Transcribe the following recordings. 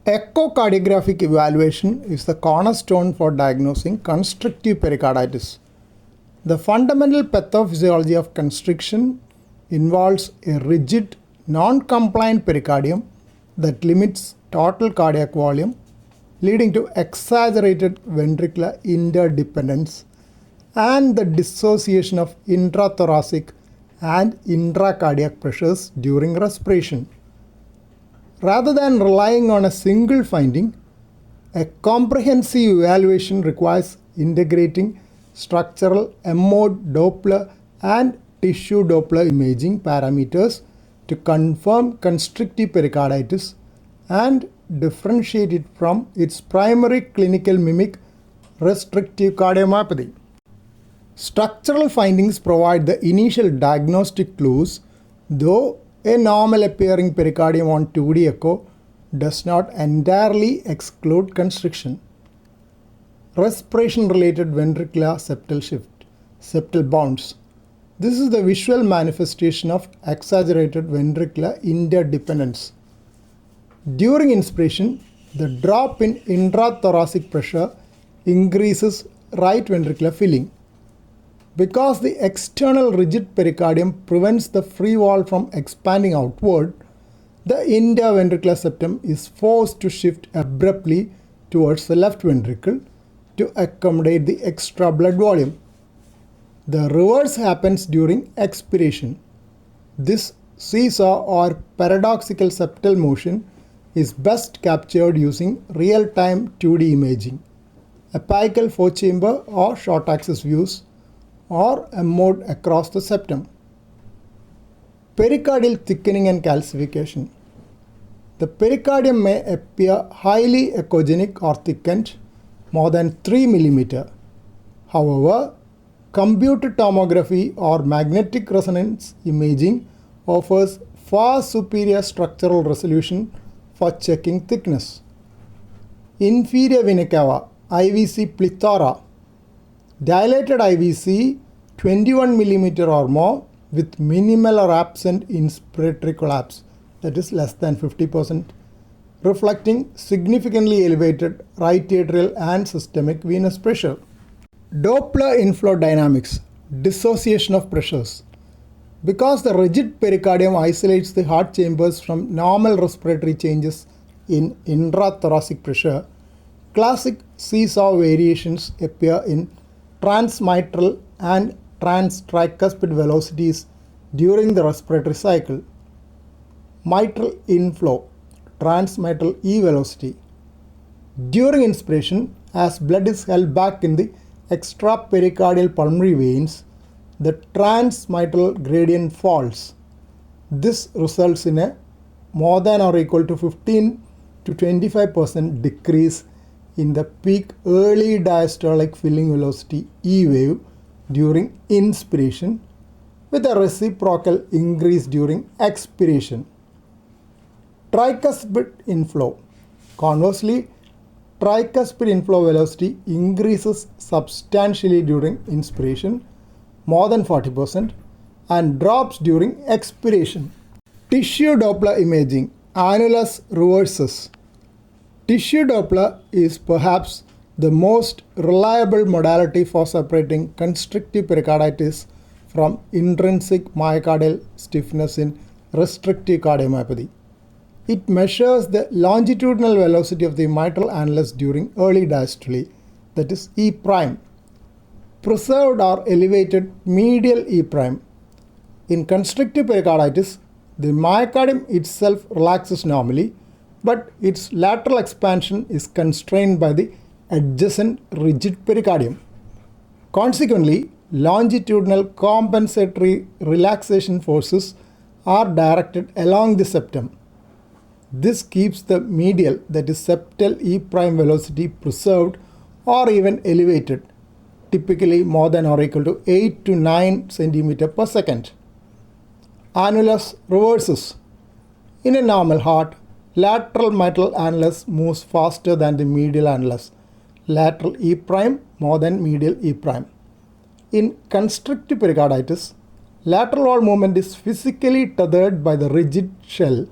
Echocardiographic evaluation is the cornerstone for diagnosing constrictive pericarditis. The fundamental pathophysiology of constriction involves a rigid, non-compliant pericardium that limits total cardiac volume, leading to exaggerated ventricular interdependence and the dissociation of intrathoracic and intracardiac pressures during respiration. Rather than relying on a single finding, a comprehensive evaluation requires integrating structural M-mode Doppler and tissue Doppler imaging parameters to confirm constrictive pericarditis and differentiate it from its primary clinical mimic, restrictive cardiomyopathy. Structural findings provide the initial diagnostic clues, though a normal appearing pericardium on 2D echo does not entirely exclude constriction. Respiration-related ventricular septal shift, septal bounce. This is the visual manifestation of exaggerated ventricular interdependence. During inspiration, the drop in intrathoracic pressure increases right ventricular filling. Because the external rigid pericardium prevents the free wall from expanding outward, the interventricular septum is forced to shift abruptly towards the left ventricle to accommodate the extra blood volume. The reverse happens during expiration. This seesaw or paradoxical septal motion is best captured using real-time 2D imaging, apical 4-chamber or short-axis views, or M-mode across the septum. Pericardial thickening and calcification. The pericardium may appear highly echogenic or thickened, more than 3 mm. However, computed tomography or magnetic resonance imaging offers far superior structural resolution for checking thickness. Inferior vena cava, IVC plethora. Dilated IVC 21 mm or more with minimal or absent inspiratory collapse, that is less than 50%, reflecting significantly elevated right atrial and systemic venous pressure. Doppler inflow dynamics, dissociation of pressures. Because the rigid pericardium isolates the heart chambers from normal respiratory changes in intrathoracic pressure, classic seesaw variations appear in transmitral and transtricuspid velocities during the respiratory cycle. Mitral inflow, transmitral E velocity. During inspiration, as blood is held back in the extrapericardial pulmonary veins, the transmitral gradient falls. This results in a more than or equal to 15 to 25% decrease in the peak early diastolic filling velocity E wave during inspiration, with a reciprocal increase during expiration. Tricuspid inflow. Conversely, tricuspid inflow velocity increases substantially during inspiration, more than 40%, and drops during expiration. Tissue Doppler imaging, annulus reversus. Tissue Doppler is perhaps the most reliable modality for separating constrictive pericarditis from intrinsic myocardial stiffness in restrictive cardiomyopathy. It measures the longitudinal velocity of the mitral annulus during early diastole, that is E prime. Preserved or elevated medial E prime. In constrictive pericarditis, the myocardium itself relaxes normally, but its lateral expansion is constrained by the adjacent rigid pericardium. Consequently, longitudinal compensatory relaxation forces are directed along the septum. This keeps the medial, that is septal E prime velocity preserved or even elevated, typically more than or equal to 8 to 9 cm per second. Annulus reversus. In a normal heart, lateral mitral annulus moves faster than the medial annulus. Lateral E prime more than medial E prime. In constrictive pericarditis, lateral wall movement is physically tethered by the rigid shell,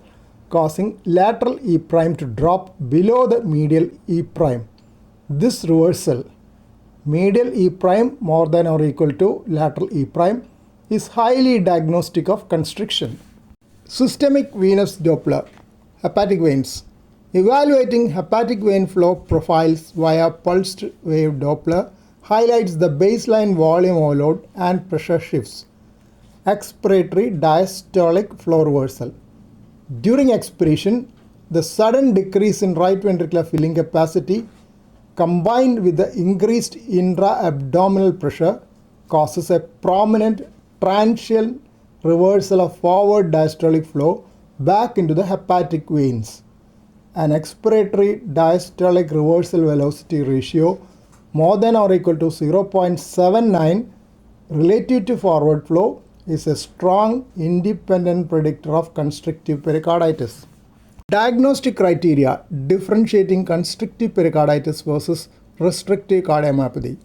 causing lateral E prime to drop below the medial E prime. This reversal, medial E prime more than or equal to lateral E prime, is highly diagnostic of constriction. Systemic venous Doppler, hepatic veins. Evaluating hepatic vein flow profiles via pulsed wave Doppler highlights the baseline volume overload and pressure shifts. Expiratory diastolic flow reversal. During expiration, the sudden decrease in right ventricular filling capacity combined with the increased intra-abdominal pressure causes a prominent transient reversal of forward diastolic flow back into the hepatic veins. An expiratory diastolic reversal velocity ratio more than or equal to 0.79 relative to forward flow is a strong independent predictor of constrictive pericarditis. Diagnostic criteria differentiating constrictive pericarditis versus restrictive cardiomyopathy.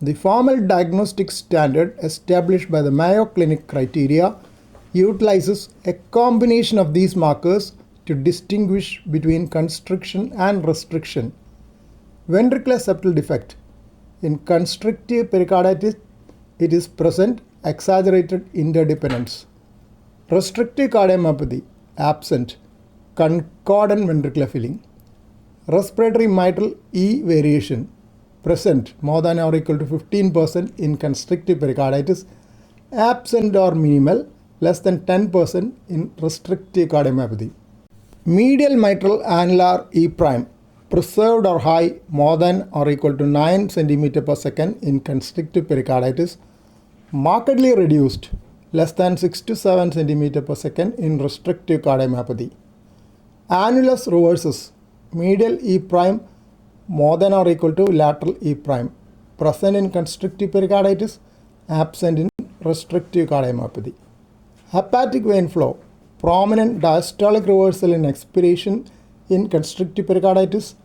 The formal diagnostic standard established by the Mayo Clinic criteria utilizes a combination of these markers to distinguish between constriction and restriction. Ventricular septal defect. In constrictive pericarditis, it is present exaggerated interdependence. Restrictive cardiomyopathy, absent concordant ventricular filling. Respiratory mitral E variation, present more than or equal to 15% in constrictive pericarditis, absent or minimal less than 10% in restrictive cardiomyopathy. Medial mitral annular E prime, preserved or high more than or equal to 9 cm per second in constrictive pericarditis, markedly reduced less than 6 to 7 cm per second in restrictive cardiomyopathy. Annulus reversus, medial E prime more than or equal to lateral E prime, present in constrictive pericarditis, absent in restrictive cardiomyopathy. Hepatic vein flow, prominent diastolic reversal in expiration in constrictive pericarditis,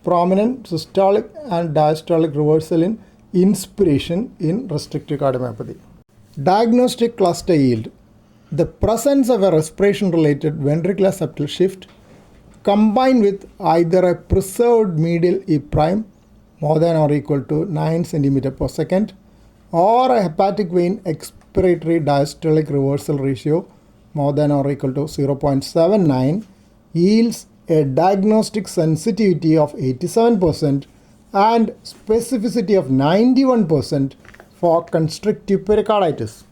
prominent systolic and diastolic reversal in inspiration in restrictive cardiomyopathy. Diagnostic cluster yield. The presence of a respiration-related ventricular septal shift combined with either a preserved medial E prime more than or equal to 9 cm per second or a hepatic vein expiratory diastolic reversal ratio more than or equal to 0.79 yields a diagnostic sensitivity of 87% and specificity of 91% for constrictive pericarditis.